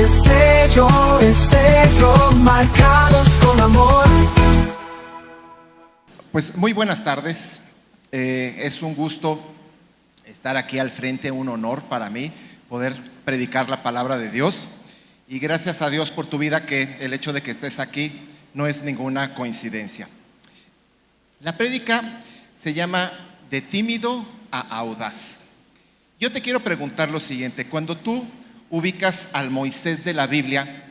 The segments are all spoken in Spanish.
el sello, marcados con amor. Pues muy buenas tardes, es un gusto estar aquí al frente, un honor para mí poder predicar la palabra de Dios, y gracias a Dios por tu vida, que el hecho de que estés aquí no es ninguna coincidencia. La prédica se llama De tímido a audaz. Yo te quiero preguntar lo siguiente: cuando tú ubicas al Moisés de la Biblia,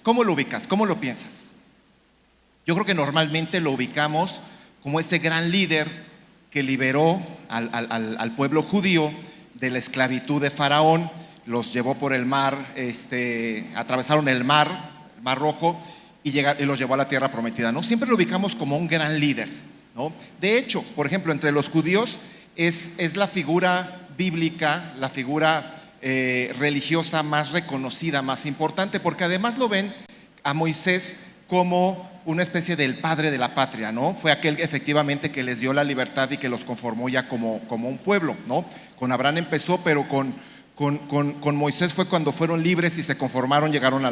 ¿cómo lo ubicas? ¿Cómo lo piensas? Yo creo que normalmente lo ubicamos como ese gran líder que liberó al pueblo judío de la esclavitud de Faraón, los llevó por el mar, atravesaron el mar Rojo, y los llevó a la tierra prometida, ¿no? Siempre lo ubicamos como un gran líder, ¿no? De hecho, por ejemplo, entre los judíos es la figura bíblica, la figura religiosa más reconocida, más importante, porque además lo ven a Moisés como una especie del padre de la patria, ¿no? Fue aquel efectivamente que les dio la libertad y que los conformó ya como un pueblo, ¿no? Con Abraham empezó, pero con Moisés fue cuando fueron libres y se conformaron, llegaron a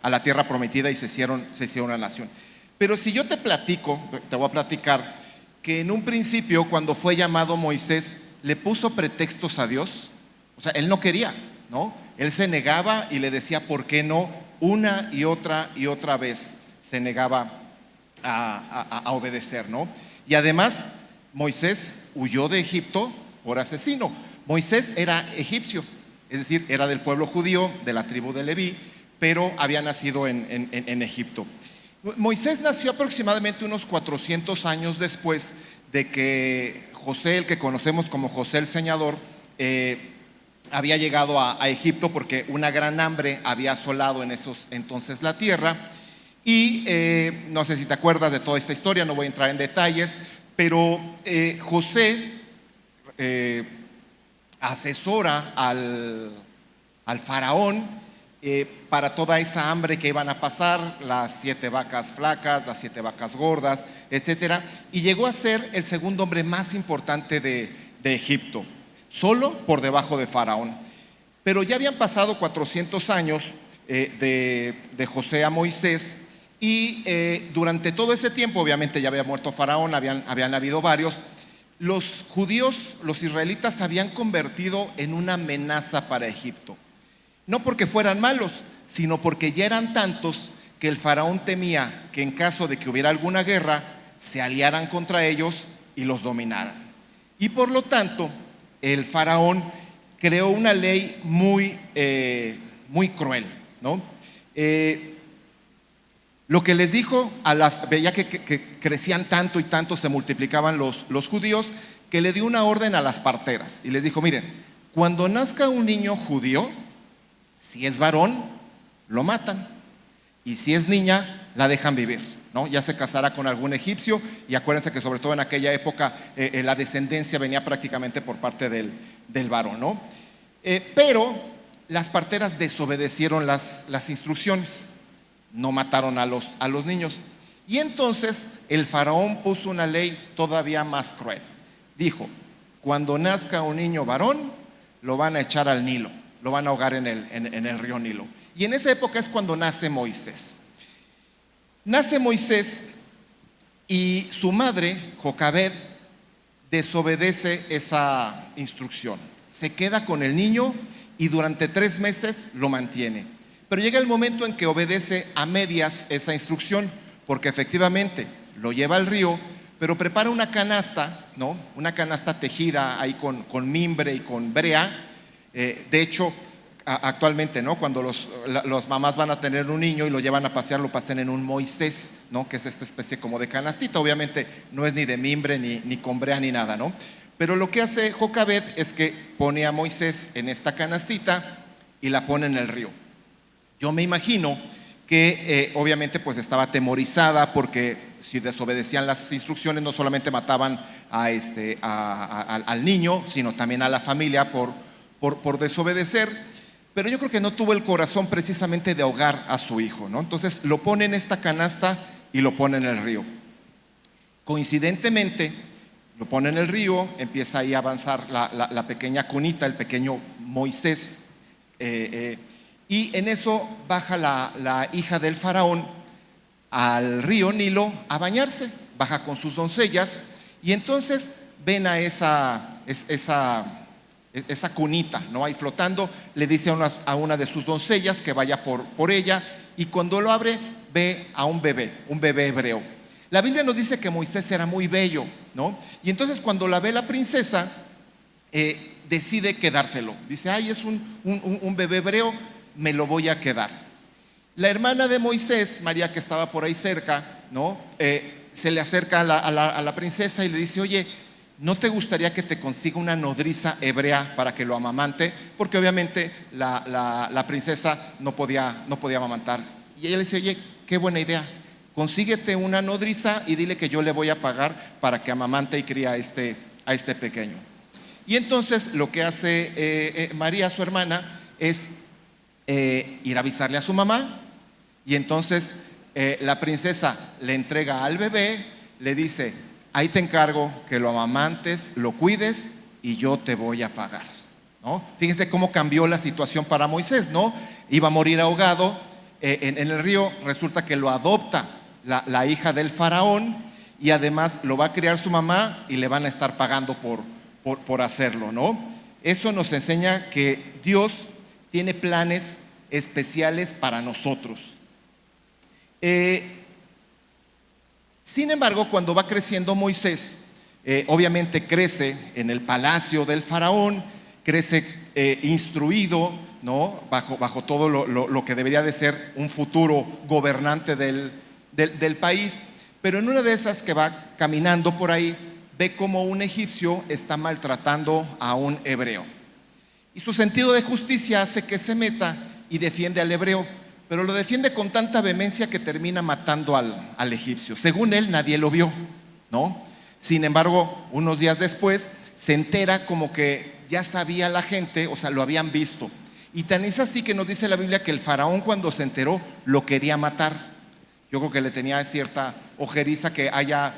la tierra prometida y se hicieron una nación. Pero si yo te voy a platicar que en un principio, cuando fue llamado Moisés, le puso pretextos a Dios. O sea, él no quería, ¿no? Él se negaba y le decía por qué no, una y otra vez se negaba a obedecer, ¿no? Y además, Moisés huyó de Egipto por asesino. Moisés era egipcio, es decir, era del pueblo judío, de la tribu de Leví, pero había nacido en Egipto. Moisés nació aproximadamente unos 400 años después de que José, el que conocemos como José el Señador, había llegado a Egipto, porque una gran hambre había asolado en esos entonces la tierra. Y no sé si te acuerdas de toda esta historia, no voy a entrar en detalles, pero José asesora al faraón para toda esa hambre que iban a pasar, las 7 vacas flacas, las 7 vacas gordas, etcétera, y llegó a ser el segundo hombre más importante de Egipto, solo por debajo de Faraón. Pero ya habían pasado 400 años de José a Moisés, y durante todo ese tiempo, obviamente ya había muerto Faraón, habían habido varios. Los judíos, los israelitas, se habían convertido en una amenaza para Egipto. No porque fueran malos, sino porque ya eran tantos que el faraón temía que en caso de que hubiera alguna guerra, se aliaran contra ellos y los dominaran. Y por lo tanto, el faraón creó una ley muy cruel, ¿no? Lo que les dijo veía que crecían tanto y tanto, se multiplicaban los judíos, que le dio una orden a las parteras y les dijo: miren, cuando nazca un niño judío, si es varón, lo matan, y si es niña, la dejan vivir, ¿no? Ya se casará con algún egipcio, y acuérdense que sobre todo en aquella época la descendencia venía prácticamente por parte del varón, ¿no? Pero las parteras desobedecieron las instrucciones, no mataron a los niños, y entonces el faraón puso una ley todavía más cruel. Dijo: cuando nazca un niño varón, lo van a echar al Nilo, lo van a ahogar en el río Nilo. Y en esa época es cuando nace Moisés. Nace Moisés, y su madre, Jocabed, desobedece esa instrucción. Se queda con el niño y durante 3 meses lo mantiene. Pero llega el momento en que obedece a medias esa instrucción, porque efectivamente lo lleva al río, pero prepara una canasta, ¿no? Una canasta tejida ahí con mimbre y con brea. De hecho, actualmente, ¿no?, cuando los mamás van a tener un niño y lo llevan a pasear, lo pasan en un Moisés, ¿no?, que es esta especie como de canastita. Obviamente no es ni de mimbre, ni con brea, ni nada, ¿no? Pero lo que hace Jocabed es que pone a Moisés en esta canastita y la pone en el río. Yo me imagino que obviamente pues estaba atemorizada, porque si desobedecían las instrucciones, no solamente mataban al niño, sino también a la familia por desobedecer. Pero yo creo que no tuvo el corazón precisamente de ahogar a su hijo, ¿no? Entonces lo pone en esta canasta y lo pone en el río. Coincidentemente, lo pone en el río, empieza ahí a avanzar la pequeña cunita, el pequeño Moisés, y en eso baja la hija del faraón al río Nilo a bañarse, baja con sus doncellas y entonces ven a esa cunita, ¿no? Ahí flotando, le dice a una de sus doncellas que vaya por ella y cuando lo abre ve a un bebé hebreo. La Biblia nos dice que Moisés era muy bello, ¿no? Y entonces cuando la ve la princesa, decide quedárselo. Dice, ay, es un bebé hebreo, me lo voy a quedar. La hermana de Moisés, María, que estaba por ahí cerca, ¿no? Se le acerca a la princesa y le dice, oye, ¿no te gustaría que te consiga una nodriza hebrea para que lo amamante? Porque obviamente la princesa no podía amamantar. Y ella le dice, oye, qué buena idea, consíguete una nodriza y dile que yo le voy a pagar para que amamante y cría a este pequeño. Y entonces lo que hace María, su hermana, es ir a avisarle a su mamá. Y entonces la princesa le entrega al bebé, le dice, ahí te encargo que lo amamantes, lo cuides y yo te voy a pagar, ¿no? Fíjense cómo cambió la situación para Moisés, ¿no? Iba a morir ahogado en el río, resulta que lo adopta la hija del faraón y además lo va a criar su mamá y le van a estar pagando por hacerlo, ¿no? Eso nos enseña que Dios tiene planes especiales para nosotros. Sin embargo, cuando va creciendo Moisés, obviamente crece en el palacio del faraón, crece instruido, ¿no? Bajo todo lo que debería de ser un futuro gobernante del país, pero en una de esas que va caminando por ahí, ve como un egipcio está maltratando a un hebreo. Y su sentido de justicia hace que se meta y defiende al hebreo, pero lo defiende con tanta vehemencia que termina matando al egipcio. Según él, nadie lo vio, ¿no? Sin embargo, unos días después se entera como que ya sabía la gente, o sea, lo habían visto. Y tan es así que nos dice la Biblia que el faraón, cuando se enteró, lo quería matar. Yo creo que le tenía cierta ojeriza que haya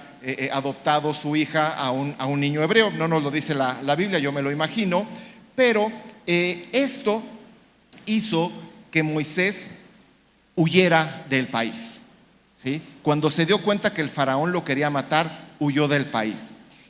adoptado su hija a un niño hebreo. No nos lo dice la Biblia, yo me lo imagino. Pero esto hizo que Moisés huyera del país, ¿sí? Cuando se dio cuenta que el faraón lo quería matar, huyó del país.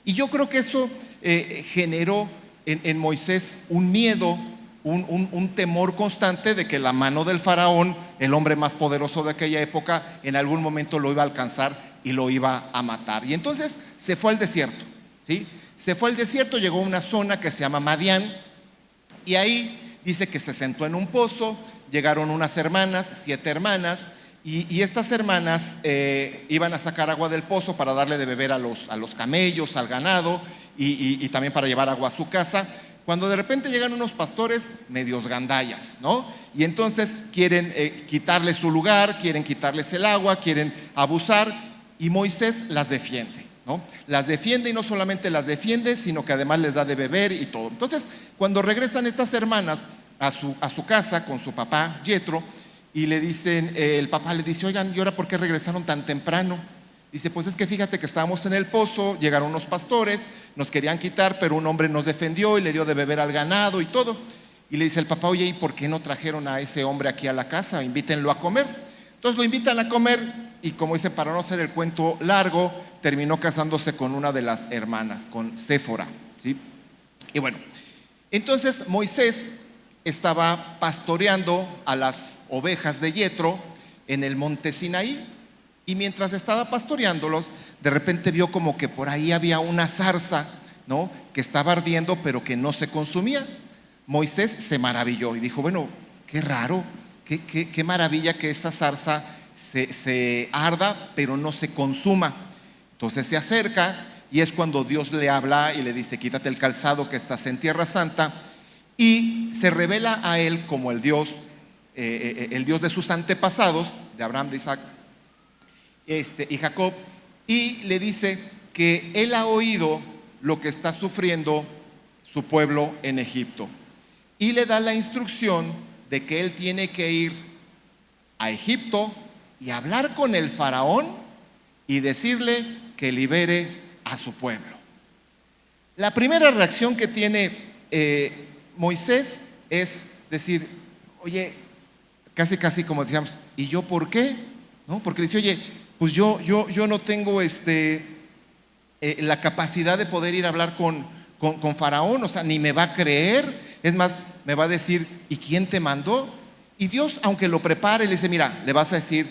Y yo creo que eso generó en Moisés un miedo, un temor constante de que la mano del faraón, el hombre más poderoso de aquella época, en algún momento lo iba a alcanzar y lo iba a matar. Y entonces se fue al desierto, ¿sí? Se fue al desierto, llegó a una zona que se llama Madián, y ahí dice que se sentó en un pozo. Llegaron unas hermanas, 7 hermanas, y estas hermanas iban a sacar agua del pozo para darle de beber a los camellos, al ganado, y también para llevar agua a su casa, cuando de repente llegan unos pastores medios gandallas, ¿no? Y entonces quieren quitarles su lugar, quieren quitarles el agua, quieren abusar, y Moisés las defiende, ¿no? Las defiende, y no solamente las defiende, sino que además les da de beber y todo. Entonces, cuando regresan estas hermanas a su casa con su papá Yetro, y le dicen, el papá le dice, oigan, ¿y ahora por qué regresaron tan temprano? Dice, pues es que fíjate que estábamos en el pozo, llegaron unos pastores, nos querían quitar, pero un hombre nos defendió y le dio de beber al ganado y todo. Y le dice el papá, oye, ¿y por qué no trajeron a ese hombre aquí a la casa? Invítenlo a comer. Entonces lo invitan a comer, y como dice, para no hacer el cuento largo, terminó casándose con una de las hermanas, con Séfora, ¿sí? Y bueno, entonces Moisés estaba pastoreando a las ovejas de Yetro en el monte Sinaí, y mientras estaba pastoreándolos, de repente vio como que por ahí había una zarza, ¿no? Que estaba ardiendo, pero que no se consumía. Moisés se maravilló y dijo, bueno, qué raro, qué maravilla que esa zarza se arda, pero no se consuma. Entonces se acerca, y es cuando Dios le habla y le dice, quítate el calzado que estás en Tierra Santa. Y se revela a él como el Dios de sus antepasados, de Abraham, de Isaac y Jacob, y le dice que él ha oído lo que está sufriendo su pueblo en Egipto, y le da la instrucción de que él tiene que ir a Egipto y hablar con el faraón y decirle que libere a su pueblo. La primera reacción que tiene Moisés es decir, oye, casi casi como decíamos, ¿y yo por qué? ¿No? Porque dice, oye, pues yo no tengo la capacidad de poder ir a hablar con Faraón, o sea, ni me va a creer, es más, me va a decir, ¿y quién te mandó? Y Dios, aunque lo prepare, le dice, mira, le vas a decir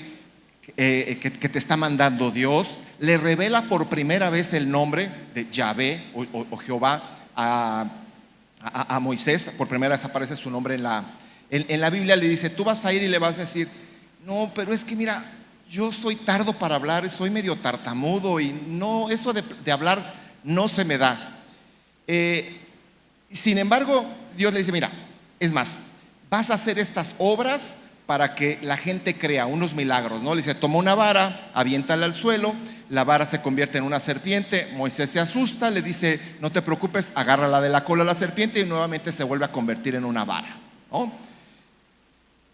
que te está mandando Dios, le revela por primera vez el nombre de Yahvé o Jehová a Moisés, por primera vez aparece su nombre en la Biblia, le dice, tú vas a ir y le vas a decir, no, pero es que mira, yo soy tardo para hablar, soy medio tartamudo y no, eso de hablar no se me da. Sin embargo, Dios le dice, mira, es más, vas a hacer estas obras para que la gente crea unos milagros, ¿no? Le dice, toma una vara, aviéntala al suelo, la vara se convierte en una serpiente, Moisés se asusta, le dice, no te preocupes, agárrala de la cola a la serpiente y nuevamente se vuelve a convertir en una vara, ¿no?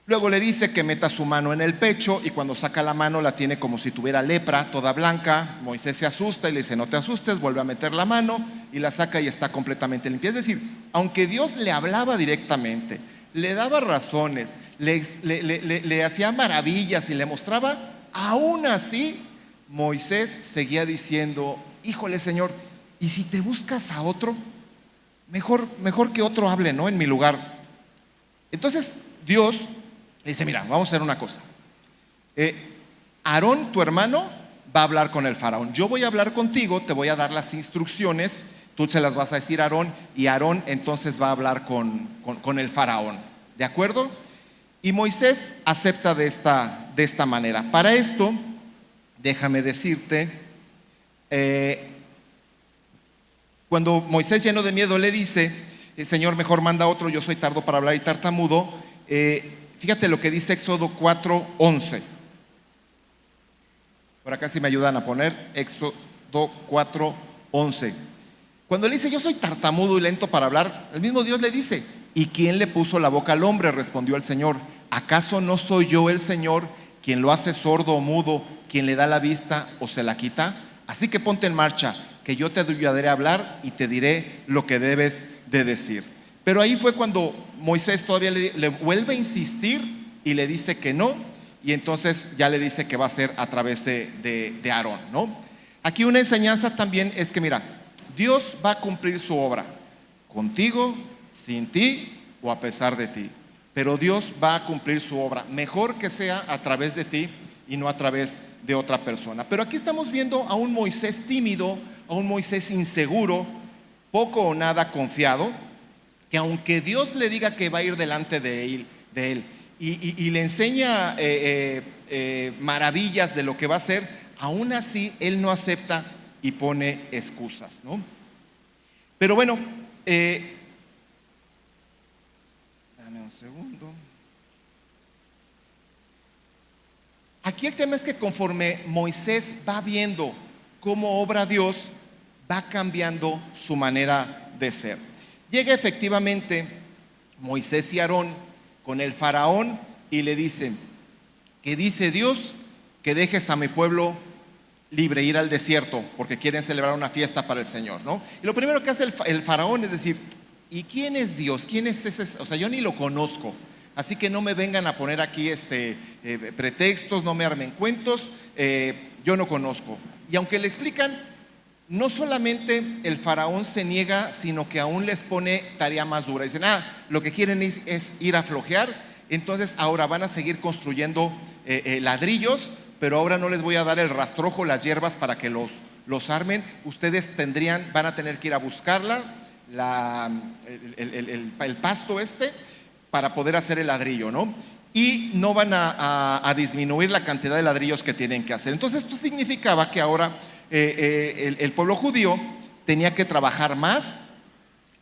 Luego le dice que meta su mano en el pecho y cuando saca la mano la tiene como si tuviera lepra, toda blanca. Moisés se asusta y le dice, no te asustes, vuelve a meter la mano y la saca y está completamente limpia. Es decir, aunque Dios le hablaba directamente, le daba razones, le hacía maravillas y le mostraba, aún así Moisés seguía diciendo, híjole Señor, ¿y si te buscas a otro? Mejor que otro hable, ¿no? En mi lugar. Entonces Dios le dice, mira, vamos a hacer una cosa. Aarón, tu hermano, va a hablar con el faraón. Yo voy a hablar contigo, te voy a dar las instrucciones, tú se las vas a decir a Aarón y Aarón entonces va a hablar con el faraón. ¿De acuerdo? Y Moisés acepta de esta manera. Para esto, déjame decirte, cuando Moisés lleno de miedo le dice, Señor, mejor manda otro, yo soy tardo para hablar y tartamudo, fíjate lo que dice Éxodo 4:11. Por acá si me ayudan a poner Éxodo 4:11. Cuando le dice yo soy tartamudo y lento para hablar, el mismo Dios le dice, ¿y quién le puso la boca al hombre? Respondió el Señor, ¿acaso no soy yo el Señor quien lo hace sordo o mudo, quien le da la vista o se la quita? Así que ponte en marcha, que yo te ayudaré a hablar y te diré lo que debes de decir. Pero ahí fue cuando Moisés todavía le vuelve a insistir y le dice que no, y entonces ya le dice que va a ser a través de Aarón, ¿no? Aquí una enseñanza también es que mira, Dios va a cumplir su obra, contigo, sin ti o a pesar de ti, pero Dios va a cumplir su obra, mejor que sea a través de ti y no a través de otra persona. Pero aquí estamos viendo a un Moisés tímido, a un Moisés inseguro, poco o nada confiado, que aunque Dios le diga que va a ir delante de él y le enseña maravillas de lo que va a hacer, aún así él no acepta y pone excusas, ¿no? Pero bueno, dame un segundo. Aquí el tema es que conforme Moisés va viendo cómo obra Dios, va cambiando su manera de ser. Llega efectivamente Moisés y Aarón con el faraón y le dice, que dice Dios que dejes a mi pueblo libre, ir al desierto, porque quieren celebrar una fiesta para el Señor, ¿no? Y lo primero que hace el faraón es decir, ¿y quién es Dios? ¿Quién es ese? O sea, yo ni lo conozco, así que no me vengan a poner aquí pretextos, no me armen cuentos, yo no conozco. Y aunque le explican, no solamente el faraón se niega, sino que aún les pone tarea más dura. Dicen, lo que quieren es ir a flojear, entonces ahora van a seguir construyendo ladrillos, pero ahora no les voy a dar el rastrojo, las hierbas para que los armen. Ustedes van a tener que ir a buscarla, el pasto para poder hacer el ladrillo, ¿no? Y no van a disminuir la cantidad de ladrillos que tienen que hacer. Entonces esto significaba que ahora el pueblo judío tenía que trabajar más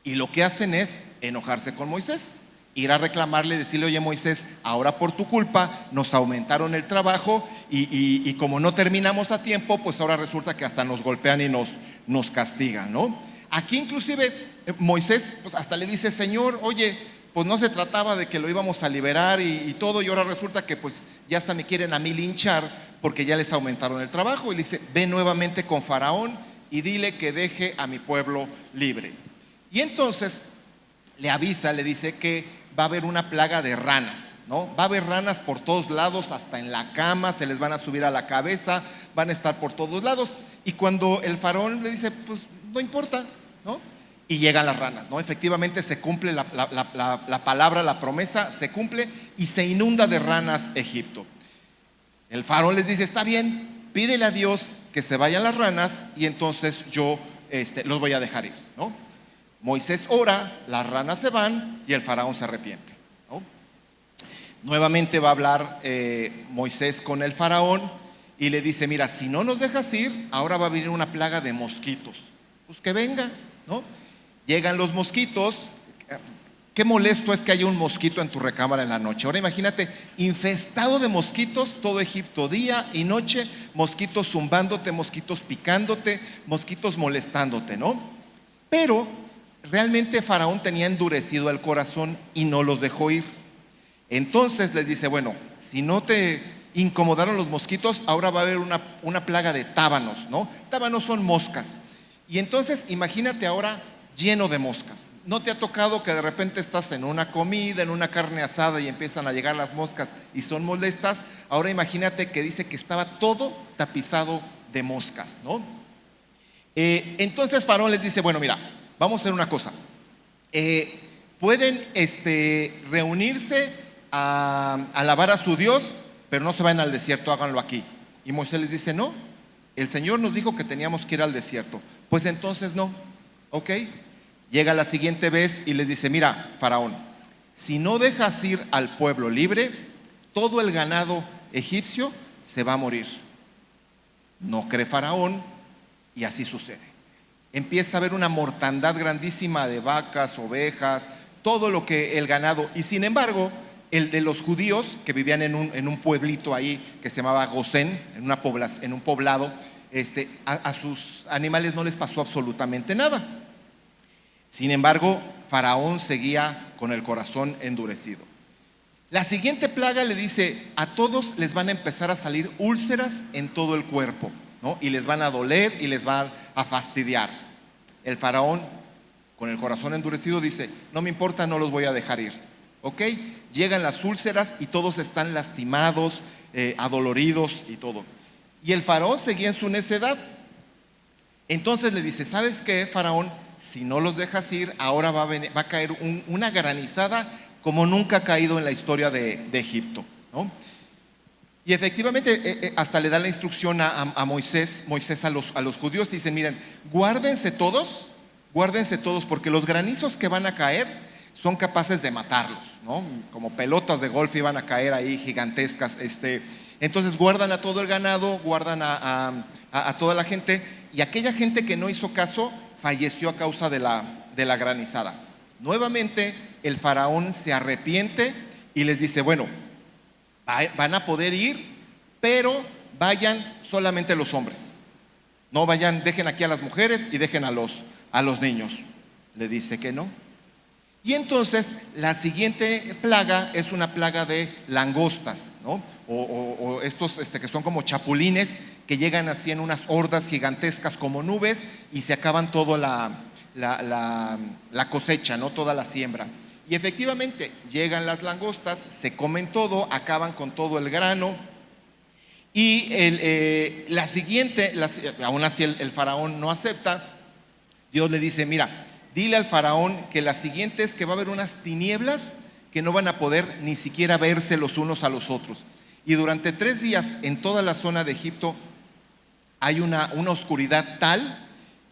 y lo que hacen es enojarse con Moisés, ir a reclamarle, decirle, oye Moisés, ahora por tu culpa nos aumentaron el trabajo y como no terminamos a tiempo, pues ahora resulta que hasta nos golpean y nos castigan, ¿no? Aquí inclusive Moisés pues hasta le dice, Señor, oye, pues no se trataba de que lo íbamos a liberar y todo, y ahora resulta que pues ya hasta me quieren a mí linchar porque ya les aumentaron el trabajo. Y le dice, ve nuevamente con Faraón y dile que deje a mi pueblo libre. Y entonces le avisa, le dice que va a haber una plaga de ranas. ¿no? Va a haber ranas por todos lados, hasta en la cama, se les van a subir a la cabeza, van a estar por todos lados. Y cuando el faraón le dice, pues no importa, ¿no? Y llegan las ranas, ¿no? Efectivamente se cumple la palabra, la promesa, se cumple y se inunda de ranas Egipto. El faraón les dice, está bien, pídele a Dios que se vayan las ranas y entonces yo los voy a dejar ir, ¿no? Moisés ora, las ranas se van y el faraón se arrepiente, ¿no? Nuevamente va a hablar Moisés con el faraón y le dice, mira, si no nos dejas ir, ahora va a venir una plaga de mosquitos. Pues que venga, ¿no? Llegan los mosquitos. Qué molesto es que haya un mosquito en tu recámara en la noche. Ahora imagínate, infestado de mosquitos, todo Egipto, día y noche, mosquitos zumbándote, mosquitos picándote, mosquitos molestándote, ¿no? Pero realmente Faraón tenía endurecido el corazón y no los dejó ir. Entonces les dice, bueno, si no te incomodaron los mosquitos, ahora va a haber una plaga de tábanos, ¿no? Tábanos son moscas. Y entonces imagínate ahora lleno de moscas. ¿No te ha tocado que de repente estás en una comida, en una carne asada y empiezan a llegar las moscas y son molestas? Ahora imagínate que dice que estaba todo tapizado de moscas, ¿no? Entonces Faraón les dice, bueno, mira, vamos a hacer una cosa. Pueden reunirse a alabar a su Dios, pero no se vayan al desierto, háganlo aquí. Y Moisés les dice, no, el Señor nos dijo que teníamos que ir al desierto. Pues entonces no, ¿ok? Llega la siguiente vez y les dice, mira, Faraón, si no dejas ir al pueblo libre, todo el ganado egipcio se va a morir. No cree Faraón y así sucede. Empieza a haber una mortandad grandísima de vacas, ovejas, todo lo que el ganado. Y sin embargo, el de los judíos que vivían en un pueblito ahí que se llamaba Gosén, en un poblado, a sus animales no les pasó absolutamente nada. Sin embargo, Faraón seguía con el corazón endurecido. La siguiente plaga le dice, a todos les van a empezar a salir úlceras en todo el cuerpo, ¿no? Y les van a doler y les van a fastidiar. El faraón, con el corazón endurecido, dice, no me importa, no los voy a dejar ir. ¿Ok? Llegan las úlceras y todos están lastimados, adoloridos y todo. Y el faraón seguía en su necedad. Entonces le dice, ¿sabes qué, faraón? Si no los dejas ir, ahora va a caer una granizada como nunca ha caído en la historia de Egipto, ¿no? Y efectivamente hasta le da la instrucción a Moisés a los judíos, dicen, miren, guárdense todos porque los granizos que van a caer son capaces de matarlos, ¿no? Como pelotas de golf iban a caer ahí gigantescas. Entonces guardan a todo el ganado, guardan a toda la gente, y aquella gente que no hizo caso falleció a causa de la granizada. Nuevamente el faraón se arrepiente y les dice, bueno, van a poder ir, pero vayan solamente los hombres. No vayan, dejen aquí a las mujeres y dejen a los niños. Le dice que no. Y entonces la siguiente plaga es una plaga de langostas, ¿no? O estos que son como chapulines que llegan así en unas hordas gigantescas como nubes y se acaban toda la cosecha, ¿no? Toda la siembra. Y efectivamente llegan las langostas, se comen todo, acaban con todo el grano. Y la siguiente, aún así el faraón no acepta. Dios le dice, mira, dile al faraón que la siguiente es que va a haber unas tinieblas que no van a poder ni siquiera verse los unos a los otros. Y durante 3 días en toda la zona de Egipto hay una oscuridad tal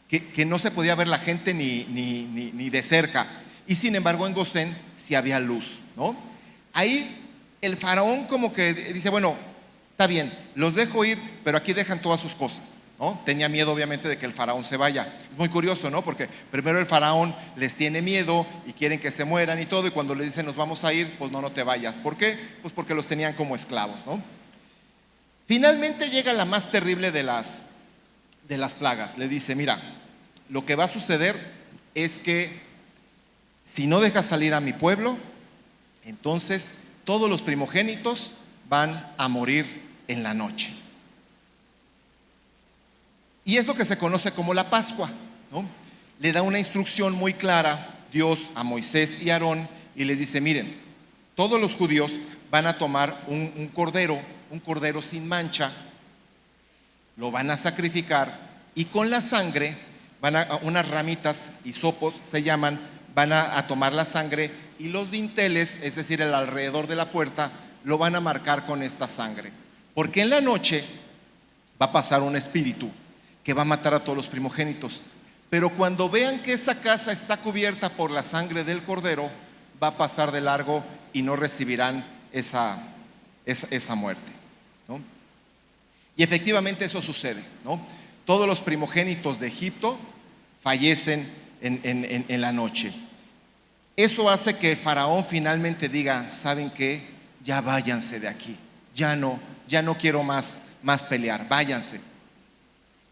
que no se podía ver la gente ni de cerca. Y sin embargo en Gosén sí había luz, ¿no? Ahí el faraón como que dice, bueno, está bien, los dejo ir, pero aquí dejan todas sus cosas, ¿no? Tenía miedo obviamente de que el faraón se vaya. Es muy curioso, ¿no? Porque primero el faraón les tiene miedo y quieren que se mueran y todo, y cuando le dicen nos vamos a ir, pues no te vayas. ¿Por qué? Pues porque los tenían como esclavos, ¿no? Finalmente llega la más terrible de las plagas. Le dice, mira, lo que va a suceder es que si no dejas salir a mi pueblo, entonces todos los primogénitos van a morir en la noche. Y es lo que se conoce como la Pascua, ¿no? Le da una instrucción muy clara Dios a Moisés y Aarón y les dice, miren, todos los judíos van a tomar un cordero sin mancha, lo van a sacrificar y con la sangre van a unas ramitas, hisopos se llaman, van a tomar la sangre y los dinteles, es decir, el alrededor de la puerta, lo van a marcar con esta sangre. Porque en la noche va a pasar un espíritu que va a matar a todos los primogénitos. Pero cuando vean que esa casa está cubierta por la sangre del cordero, va a pasar de largo y no recibirán esa muerte, ¿no? Y efectivamente eso sucede, ¿no? Todos los primogénitos de Egipto fallecen en la noche. Eso hace que el faraón finalmente diga: ¿saben qué? Ya váyanse de aquí, ya no quiero más pelear, váyanse.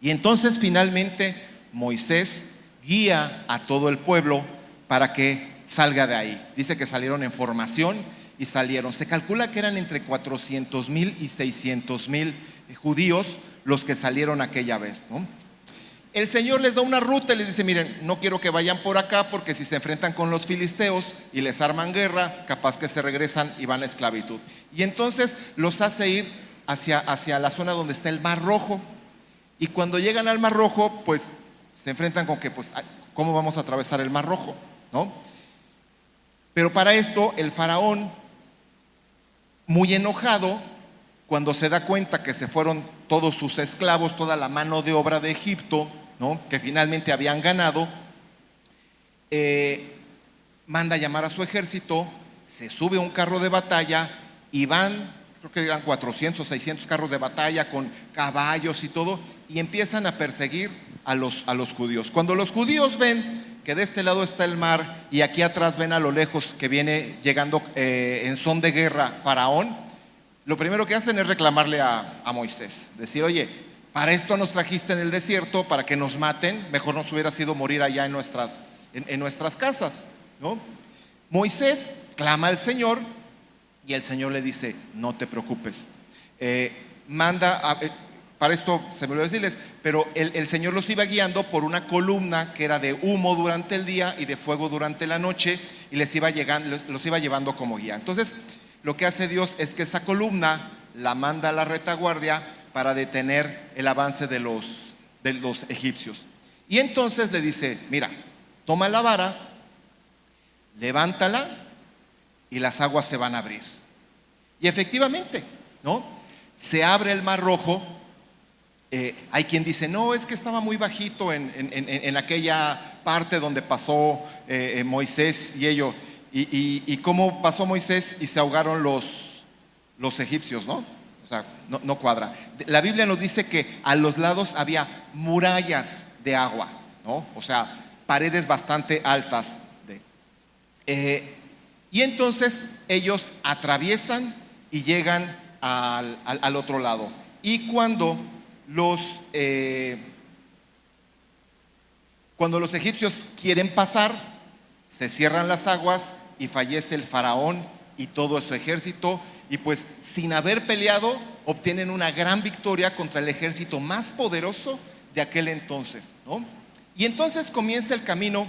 Y entonces finalmente Moisés guía a todo el pueblo para que salga de ahí. Dice que salieron en formación y salieron. Se calcula que eran entre 400,000 y 600,000 judíos los que salieron aquella vez, ¿no? El Señor les da una ruta y les dice: miren, no quiero que vayan por acá porque si se enfrentan con los filisteos y les arman guerra, capaz que se regresan y van a esclavitud. Y entonces los hace ir hacia la zona donde está el Mar Rojo. Y cuando llegan al Mar Rojo, pues se enfrentan con que, pues, ¿cómo vamos a atravesar el Mar Rojo?, ¿no? Pero para esto el faraón, muy enojado, cuando se da cuenta que se fueron todos sus esclavos, toda la mano de obra de Egipto, ¿no?, que finalmente habían ganado, manda a llamar a su ejército, se sube a un carro de batalla y van, creo que eran 400 o 600 carros de batalla con caballos y todo, y empiezan a perseguir a los judíos. Cuando los judíos ven que de este lado está el mar y aquí atrás ven a lo lejos que viene llegando en son de guerra Faraón, lo primero que hacen es reclamarle a Moisés, decir: oye, para esto nos trajiste en el desierto, para que nos maten, mejor nos hubiera sido morir allá en nuestras casas, ¿no? Moisés clama al Señor y el Señor le dice: no te preocupes, para esto se me olvidó decirles, pero el Señor los iba guiando por una columna que era de humo durante el día y de fuego durante la noche, y los iba llevando como guía. Entonces lo que hace Dios es que esa columna la manda a la retaguardia para detener el avance de los egipcios. Y entonces le dice: mira, toma la vara, levántala y las aguas se van a abrir. Y efectivamente, ¿no?, se abre el Mar Rojo. Hay quien dice: no, es que estaba muy bajito en aquella parte donde pasó Moisés y ellos. Y cómo pasó Moisés y se ahogaron los egipcios, ¿no? O sea, no cuadra. La Biblia nos dice que a los lados había murallas de agua, ¿no? O sea, paredes bastante altas. Y entonces ellos atraviesan y llegan al otro lado. Y cuando los egipcios quieren pasar, se cierran las aguas y fallece el faraón y todo su ejército, y pues sin haber peleado obtienen una gran victoria contra el ejército más poderoso de aquel entonces, ¿no? Y entonces comienza el camino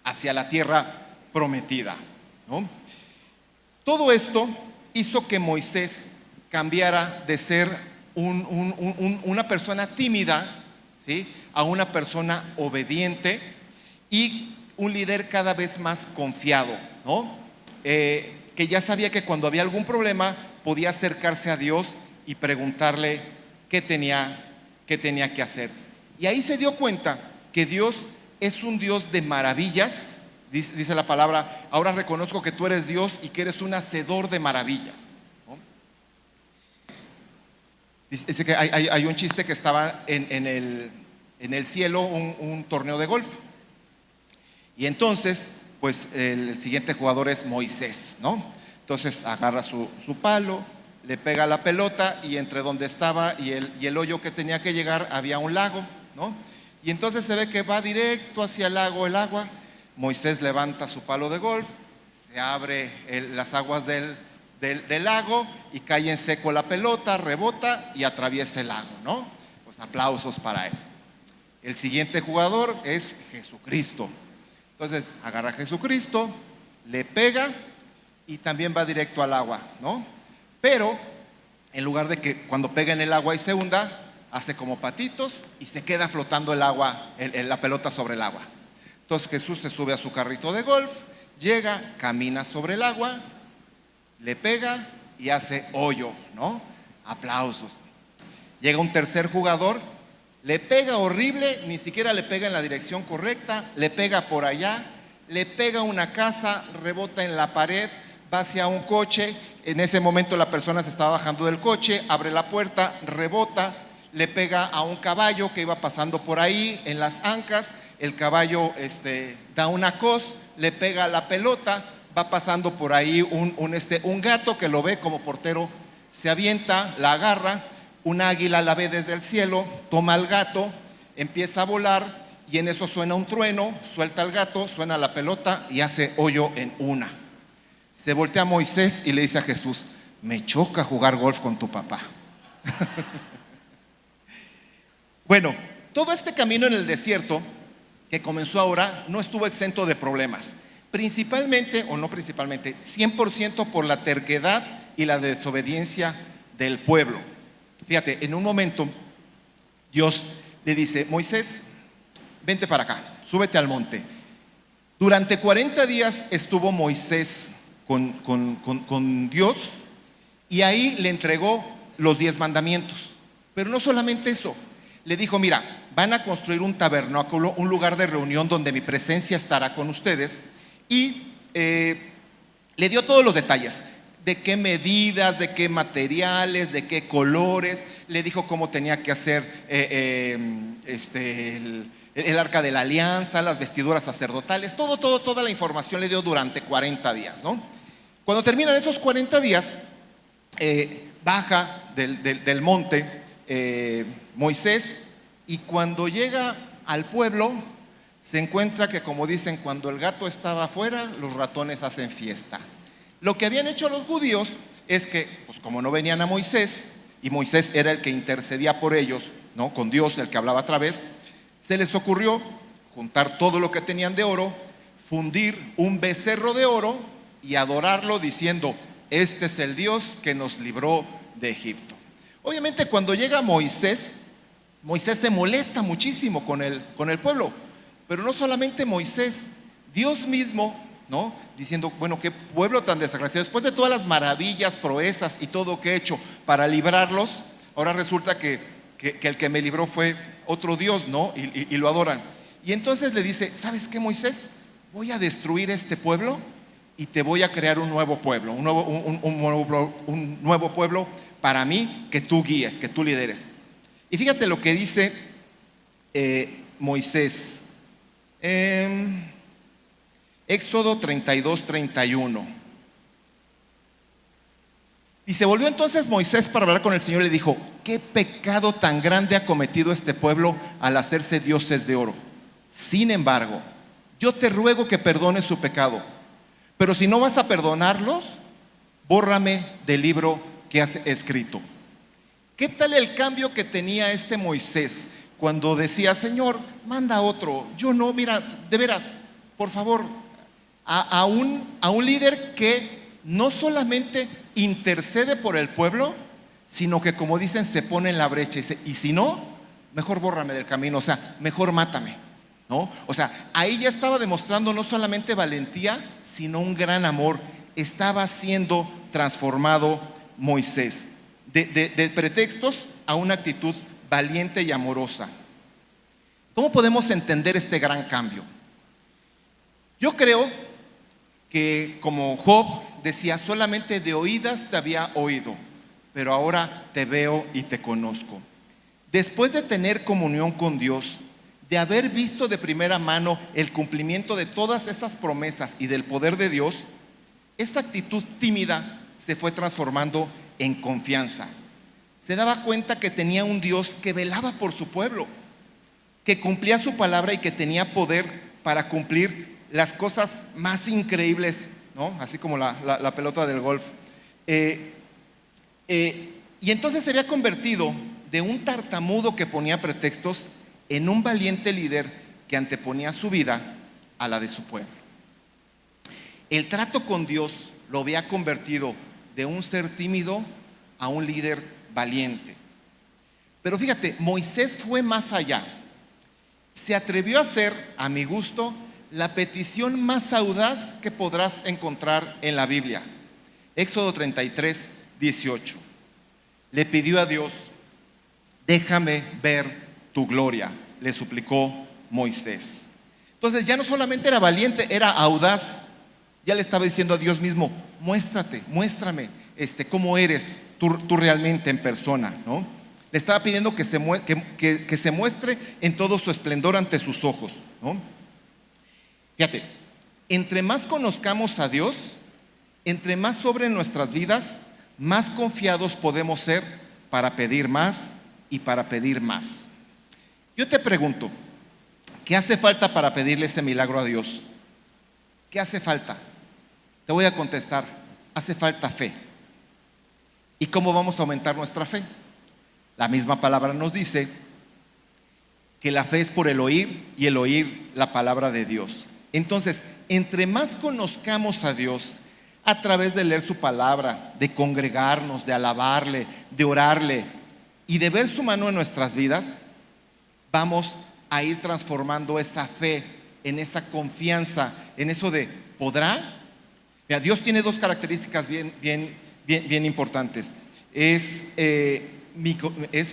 hacia la tierra prometida, ¿no? Todo esto hizo que Moisés cambiara de ser una persona tímida, ¿sí?, a una persona obediente y un líder cada vez más confiado, ¿no? Que ya sabía que cuando había algún problema podía acercarse a Dios y preguntarle qué tenía que hacer. Y ahí se dio cuenta que Dios es un Dios de maravillas. Dice la palabra: ahora reconozco que tú eres Dios y que eres un hacedor de maravillas, ¿no? Dice que hay un chiste que estaba en el cielo un torneo de golf. Y entonces, pues el siguiente jugador es Moisés, ¿no? Entonces agarra su palo, le pega la pelota y entre donde estaba y el hoyo que tenía que llegar había un lago, ¿no? Y entonces se ve que va directo hacia el lago el agua. Moisés levanta su palo de golf, se abre las aguas del lago y cae en seco la pelota, rebota y atraviesa el lago, ¿no? Pues aplausos para él. El siguiente jugador es Jesucristo. Entonces agarra a Jesucristo, le pega y también va directo al agua, ¿no? Pero en lugar de que cuando pega en el agua y se hunda, hace como patitos y se queda flotando el agua, la pelota sobre el agua. Entonces Jesús se sube a su carrito de golf, llega, camina sobre el agua, le pega y hace hoyo, ¿no? Aplausos. Llega un tercer jugador, le pega horrible, ni siquiera le pega en la dirección correcta, le pega por allá, le pega a una casa, rebota en la pared, va hacia un coche. En ese momento la persona se estaba bajando del coche, abre la puerta, rebota, le pega a un caballo que iba pasando por ahí en las ancas. El caballo da una cos, le pega a la pelota, va pasando por ahí un gato que lo ve como portero, se avienta, la agarra, un águila la ve desde el cielo, toma al gato, empieza a volar y en eso suena un trueno, suelta al gato, suena la pelota y hace hoyo en una. Se voltea a Moisés y le dice a Jesús: me choca jugar golf con tu papá. Bueno, todo este camino en el desierto que comenzó ahora no estuvo exento de problemas. Principalmente, o no principalmente, 100% por la terquedad y la desobediencia del pueblo. Fíjate, en un momento Dios le dice: Moisés, vente para acá, súbete al monte. Durante 40 días estuvo Moisés con Dios y ahí le entregó los 10 mandamientos. Pero no solamente eso, le dijo: mira, van a construir un tabernáculo, un lugar de reunión donde mi presencia estará con ustedes. Y le dio todos los detalles, de qué medidas, de qué materiales, de qué colores. Le dijo cómo tenía que hacer el arca de la alianza, las vestiduras sacerdotales, toda la información le dio durante 40 días, ¿no? Cuando terminan esos 40 días, baja del monte Moisés, y cuando llega al pueblo se encuentra que, como dicen, cuando el gato estaba afuera, los ratones hacen fiesta. Lo que habían hecho los judíos es que, pues como no venían a Moisés, y Moisés era el que intercedía por ellos, ¿no?, con Dios, el que hablaba a través, se les ocurrió juntar todo lo que tenían de oro, fundir un becerro de oro y adorarlo diciendo: este es el Dios que nos libró de Egipto. Obviamente cuando llega Moisés se molesta muchísimo con el pueblo, pero no solamente Moisés, Dios mismo, ¿no?, diciendo: bueno, qué pueblo tan desgraciado, después de todas las maravillas, proezas y todo que he hecho para librarlos, ahora resulta que el que me libró fue otro Dios, ¿no? Y lo adoran. Y entonces le dice: ¿sabes qué, Moisés? Voy a destruir este pueblo y te voy a crear un nuevo pueblo, un nuevo pueblo para mí, que tú guíes, que tú lideres. Y fíjate lo que dice Moisés, Éxodo 32:31. Y se volvió entonces Moisés para hablar con el Señor y le dijo: ¿qué pecado tan grande ha cometido este pueblo al hacerse dioses de oro? Sin embargo, yo te ruego que perdones su pecado, pero si no vas a perdonarlos, bórrame del libro que has escrito. ¿Qué tal el cambio que tenía este Moisés cuando decía: Señor, manda a otro? Yo no, mira, de veras, por favor, a un líder que no solamente intercede por el pueblo, sino que, como dicen, se pone en la brecha y dice: y si no, mejor bórrame del camino, o sea, mejor mátame, ¿no? O sea, ahí ya estaba demostrando no solamente valentía, sino un gran amor. Estaba siendo transformado Moisés de pretextos a una actitud valiente y amorosa. ¿Cómo podemos entender este gran cambio? Yo creo que, como Job decía: solamente de oídas te había oído, pero ahora te veo y te conozco. Después de tener comunión con Dios, de haber visto de primera mano el cumplimiento de todas esas promesas y del poder de Dios, esa actitud tímida se fue transformando en confianza. Se daba cuenta que tenía un Dios que velaba por su pueblo, que cumplía su palabra y que tenía poder para cumplir las cosas más increíbles, ¿no?, así como la pelota del golf. Y entonces se había convertido de un tartamudo que ponía pretextos en un valiente líder que anteponía su vida a la de su pueblo. El trato con Dios lo había convertido de un ser tímido a un líder valiente. Pero fíjate, Moisés fue más allá. Se atrevió a hacer, a mi gusto, la petición más audaz que podrás encontrar en la Biblia. Éxodo 33, 18. Le pidió a Dios: déjame ver tu gloria, le suplicó Moisés. Entonces ya no solamente era valiente, era audaz. Ya le estaba diciendo a Dios mismo: muéstrame cómo eres tú realmente en persona, ¿no? Le estaba pidiendo que se muestre en todo su esplendor ante sus ojos, ¿no? Fíjate, entre más conozcamos a Dios, entre más sobre nuestras vidas, más confiados podemos ser para pedir más y para pedir más. Yo te pregunto, ¿qué hace falta para pedirle ese milagro a Dios? ¿Qué hace falta? Te voy a contestar: hace falta fe. ¿Y cómo vamos a aumentar nuestra fe? La misma palabra nos dice que la fe es por el oír y el oír la palabra de Dios. Entonces, entre más conozcamos a Dios a través de leer su palabra, de congregarnos, de alabarle, de orarle y de ver su mano en nuestras vidas, vamos a ir transformando esa fe en esa confianza, en eso de ¿podrá? Mira, Dios tiene dos características bien importantes. Es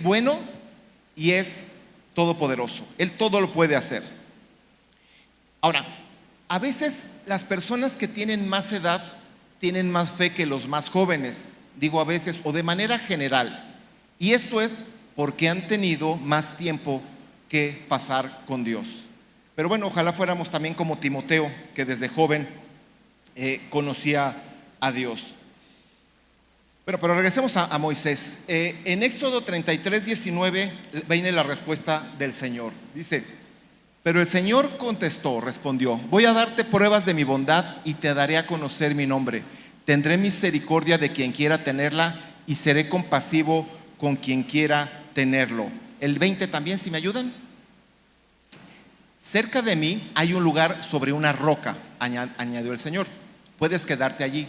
bueno y es todopoderoso. Él todo lo puede hacer. Ahora, a veces las personas que tienen más edad tienen más fe que los más jóvenes. Digo a veces, o de manera general. Y esto es porque han tenido más tiempo que pasar con Dios. Pero bueno, ojalá fuéramos también como Timoteo, que desde joven conocía a Dios. Pero regresemos a Moisés. En Éxodo 33, 19 viene la respuesta del Señor. Dice: pero el Señor respondió: voy a darte pruebas de mi bondad y te daré a conocer mi nombre. Tendré misericordia de quien quiera tenerla y seré compasivo con quien quiera tenerlo. El 20 también, si me ayudan. Cerca de mí hay un lugar sobre una roca, añadió el Señor. Puedes quedarte allí.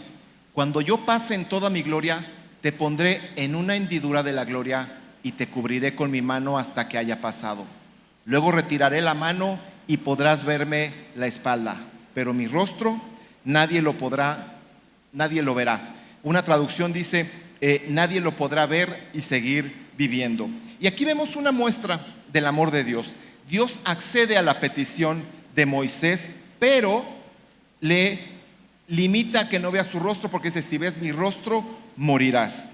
Cuando yo pase en toda mi gloria, te pondré en una hendidura de la gloria y te cubriré con mi mano hasta que haya pasado. Luego retiraré la mano y podrás verme la espalda, pero mi rostro nadie lo verá. Una traducción dice: nadie lo podrá ver y seguir viviendo. Y aquí vemos una muestra del amor de Dios. Dios accede a la petición de Moisés, pero le limita a que no vea su rostro, porque dice: si ves mi rostro, morirás.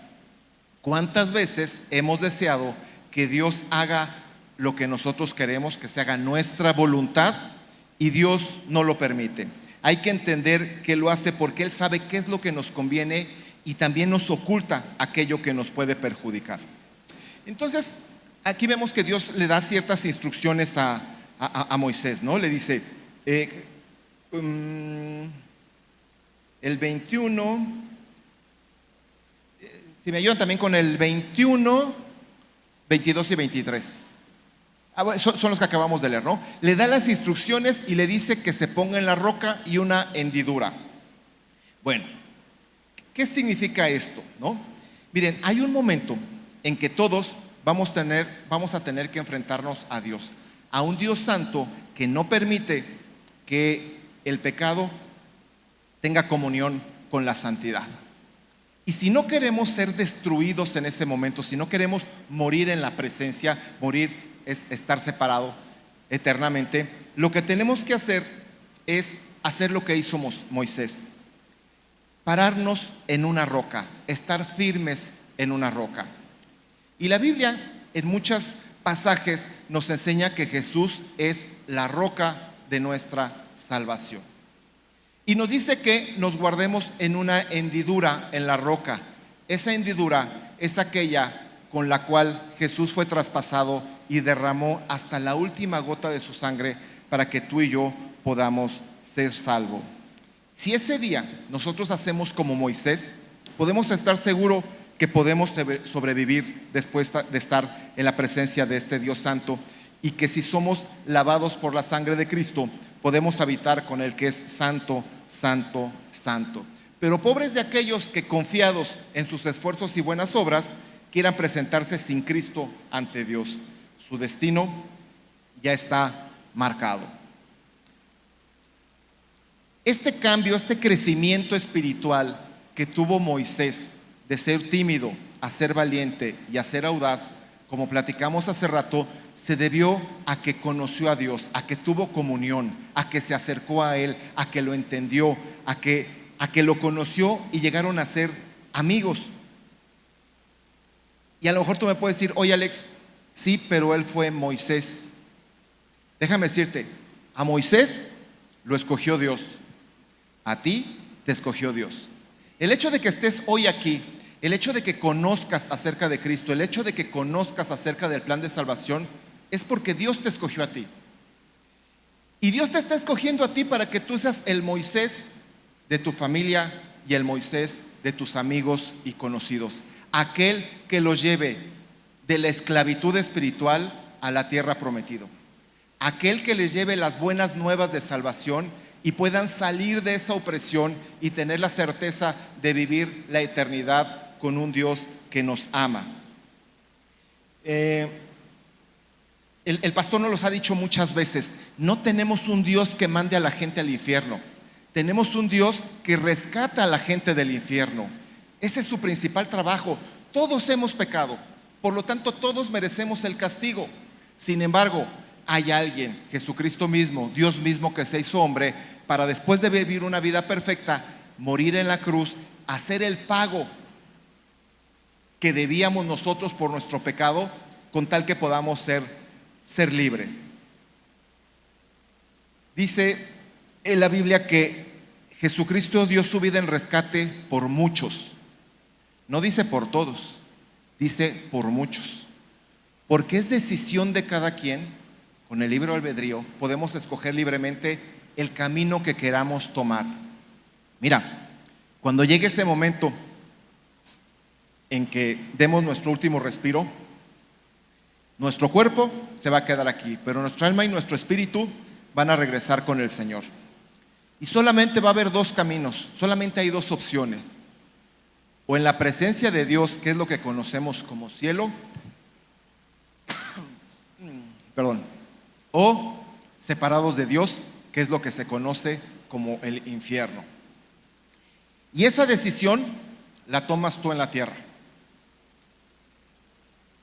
¿Cuántas veces hemos deseado que Dios haga lo que nosotros queremos, que se haga nuestra voluntad, y Dios no lo permite? Hay que entender que lo hace porque Él sabe qué es lo que nos conviene y también nos oculta aquello que nos puede perjudicar. Entonces, aquí vemos que Dios le da ciertas instrucciones a Moisés, ¿no? Le dice, el 21, si me ayudan también con el 21, 22 y 23. Son los que acabamos de leer, ¿no? Le da las instrucciones y le dice que se ponga en la roca y una hendidura. Bueno, ¿qué significa esto, no? Miren, hay un momento en que todos vamos a tener que enfrentarnos a Dios, a un Dios santo que no permite que el pecado tenga comunión con la santidad. Y si no queremos ser destruidos en ese momento, si no queremos morir en la presencia, morir es estar separado eternamente, lo que tenemos que hacer es hacer lo que hizo Moisés: pararnos en una roca, estar firmes en una roca. Y la Biblia en muchos pasajes nos enseña que Jesús es la roca de nuestra salvación. Y nos dice que nos guardemos en una hendidura en la roca. Esa hendidura es aquella con la cual Jesús fue traspasado y derramó hasta la última gota de su sangre para que tú y yo podamos ser salvos. Si ese día nosotros hacemos como Moisés, podemos estar seguros que podemos sobrevivir después de estar en la presencia de este Dios santo, y que si somos lavados por la sangre de Cristo, podemos habitar con el que es santo, santo, santo. Pero pobres de aquellos que, confiados en sus esfuerzos y buenas obras, quieran presentarse sin Cristo ante Dios. Su destino ya está marcado. Este cambio, este crecimiento espiritual que tuvo Moisés de ser tímido a ser valiente y a ser audaz, como platicamos hace rato, se debió a que conoció a Dios, a que tuvo comunión, a que se acercó a Él, a que lo entendió, a que lo conoció y llegaron a ser amigos. Y a lo mejor tú me puedes decir, oye Alex, sí, pero él fue Moisés. Déjame decirte, a Moisés lo escogió Dios, a ti te escogió Dios. El hecho de que estés hoy aquí, el hecho de que conozcas acerca de Cristo, el hecho de que conozcas acerca del plan de salvación, es porque Dios te escogió a ti. Y Dios te está escogiendo a ti para que tú seas el Moisés de tu familia y el Moisés de tus amigos y conocidos. Aquel que los lleve de la esclavitud espiritual a la tierra prometida. Aquel que les lleve las buenas nuevas de salvación y puedan salir de esa opresión y tener la certeza de vivir la eternidad con un Dios que nos ama. El pastor nos los ha dicho muchas veces, no tenemos un Dios que mande a la gente al infierno, tenemos un Dios que rescata a la gente del infierno. Ese es su principal trabajo. Todos hemos pecado, por lo tanto todos merecemos el castigo. Sin embargo, hay alguien, Jesucristo mismo, Dios mismo, que se hizo hombre para, después de vivir una vida perfecta, morir en la cruz, hacer el pago que debíamos nosotros por nuestro pecado, con tal que podamos ser libres. Dice en la Biblia que Jesucristo dio su vida en rescate por muchos. No dice por todos, dice por muchos. Porque es decisión de cada quien. Con el libre albedrío podemos escoger libremente el camino que queramos tomar. Mira, cuando llegue ese momento en que demos nuestro último respiro, nuestro cuerpo se va a quedar aquí, pero nuestra alma y nuestro espíritu van a regresar con el Señor. Y solamente va a haber dos caminos, solamente hay dos opciones. O en la presencia de Dios, que es lo que conocemos como cielo, o separados de Dios, que es lo que se conoce como el infierno. Y esa decisión la tomas tú en la tierra.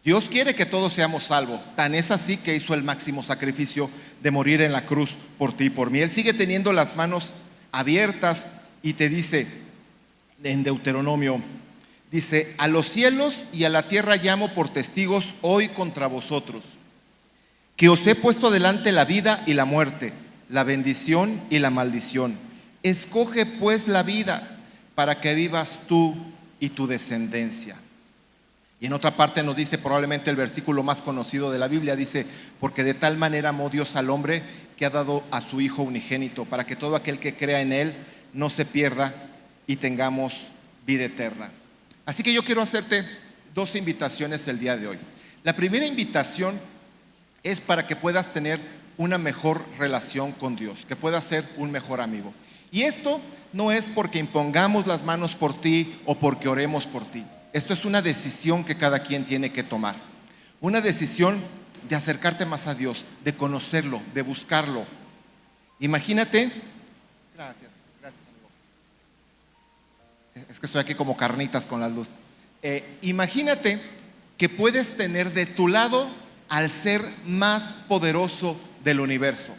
Dios quiere que todos seamos salvos. Tan es así que hizo el máximo sacrificio de morir en la cruz por ti y por mí. Él sigue teniendo las manos abiertas y te dice en Deuteronomio, dice: a los cielos y a la tierra llamo por testigos hoy contra vosotros, que os he puesto delante la vida y la muerte, la bendición y la maldición. Escoge pues la vida para que vivas tú y tu descendencia. Y en otra parte nos dice, probablemente el versículo más conocido de la Biblia, dice: porque de tal manera amó Dios al hombre que ha dado a su Hijo unigénito, para que todo aquel que crea en Él no se pierda y tengamos vida eterna. Así que yo quiero hacerte dos invitaciones el día de hoy. La primera invitación es para que puedas tener una mejor relación con Dios, que puedas ser un mejor amigo. Y esto no es porque impongamos las manos por ti o porque oremos por ti. Esto es una decisión que cada quien tiene que tomar. Una decisión de acercarte más a Dios, de conocerlo, de buscarlo. Imagínate, gracias amigo. Es que estoy aquí como carnitas con la luz. Imagínate que puedes tener de tu lado al ser más poderoso del universo.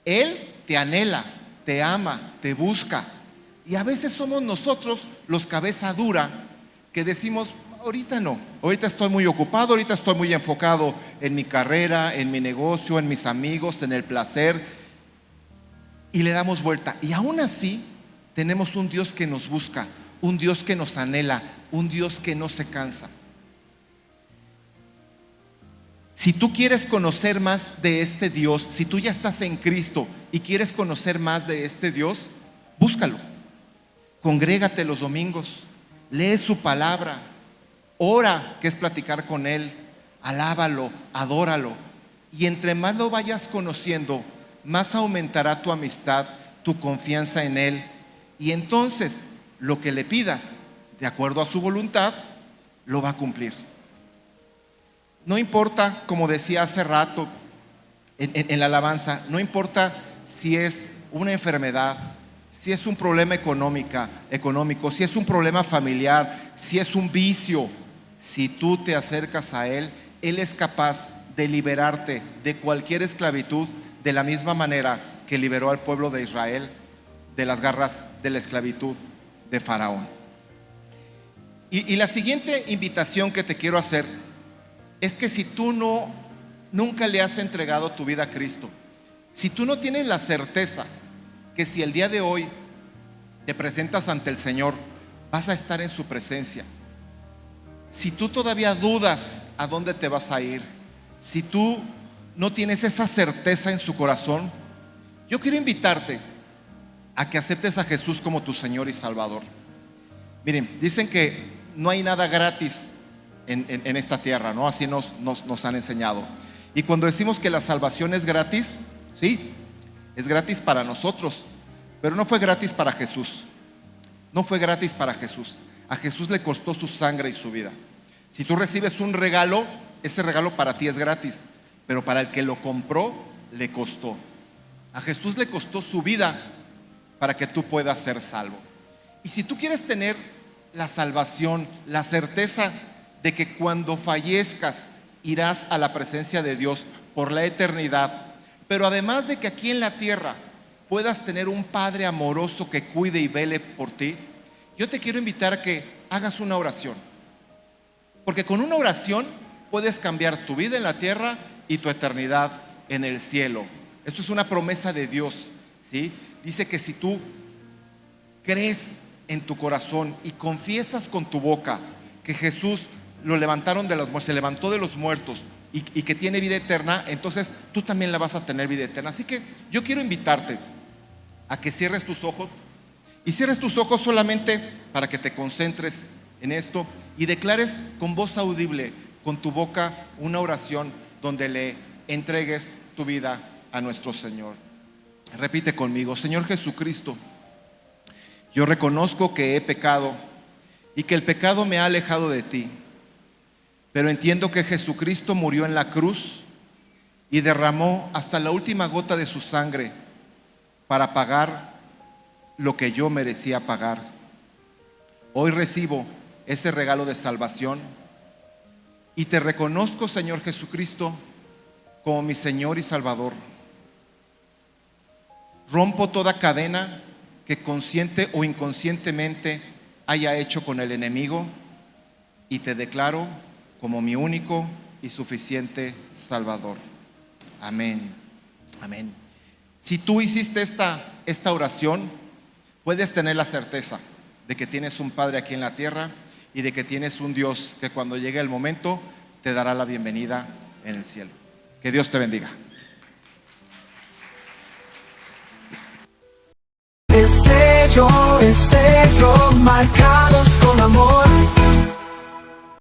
Él te anhela, te ama, te busca. Y a veces somos nosotros los cabeza dura que decimos: ahorita no, ahorita estoy muy ocupado, ahorita estoy muy enfocado en mi carrera, en mi negocio, en mis amigos, en el placer. Y le damos vuelta. Y aún así tenemos un Dios que nos busca, un Dios que nos anhela, un Dios que no se cansa. Si tú quieres conocer más de este Dios, si tú ya estás en Cristo y quieres conocer más de este Dios, búscalo. Congrégate los domingos, lee su palabra, ora, que es platicar con Él, alábalo, adóralo. Y entre más lo vayas conociendo, más aumentará tu amistad, tu confianza en Él y entonces lo que le pidas, de acuerdo a su voluntad, lo va a cumplir. No importa, como decía hace rato en la alabanza, no importa si es una enfermedad, si es un problema económico, si es un problema familiar, si es un vicio. Si tú te acercas a Él, Él es capaz de liberarte de cualquier esclavitud, de la misma manera que liberó al pueblo de Israel de las garras de la esclavitud de Faraón. Y la siguiente invitación que te quiero hacer es que si tú nunca le has entregado tu vida a Cristo, si tú no tienes la certeza que si el día de hoy te presentas ante el Señor, vas a estar en su presencia, si tú todavía dudas a dónde te vas a ir, si tú no tienes esa certeza en su corazón, yo quiero invitarte a que aceptes a Jesús como tu Señor y Salvador. Miren, dicen que no hay nada gratis en esta tierra, ¿no? Así nos han enseñado. Y cuando decimos que la salvación es gratis, sí, es gratis para nosotros, pero no fue gratis para Jesús. No fue gratis para Jesús. A Jesús le costó su sangre y su vida. Si tú recibes un regalo, ese regalo para ti es gratis, pero para el que lo compró, le costó. A Jesús le costó su vida para que tú puedas ser salvo. Y si tú quieres tener la salvación, la certeza de que cuando fallezcas irás a la presencia de Dios por la eternidad, pero además de que aquí en la tierra puedas tener un Padre amoroso que cuide y vele por ti, yo te quiero invitar a que hagas una oración, porque con una oración puedes cambiar tu vida en la tierra y tu eternidad en el cielo. Esto es una promesa de Dios, ¿sí? Dice que si tú crees en tu corazón y confiesas con tu boca que Jesús se levantó de los muertos y que tiene vida eterna, entonces tú también la vas a tener vida eterna. Así que yo quiero invitarte a que cierres tus ojos, y cierres tus ojos solamente para que te concentres en esto y declares con voz audible, con tu boca, una oración donde le entregues tu vida a nuestro Señor. Repite conmigo: Señor Jesucristo, yo reconozco que he pecado y que el pecado me ha alejado de ti, pero entiendo que Jesucristo murió en la cruz y derramó hasta la última gota de su sangre para pagar lo que yo merecía pagar. Hoy recibo ese regalo de salvación y te reconozco, Señor Jesucristo, como mi Señor y Salvador. Rompo toda cadena que consciente o inconscientemente haya hecho con el enemigo y te declaro como mi único y suficiente Salvador. Amén. Amén. Si tú hiciste esta oración, puedes tener la certeza de que tienes un Padre aquí en la tierra y de que tienes un Dios que cuando llegue el momento te dará la bienvenida en el cielo. Que Dios te bendiga. Deseo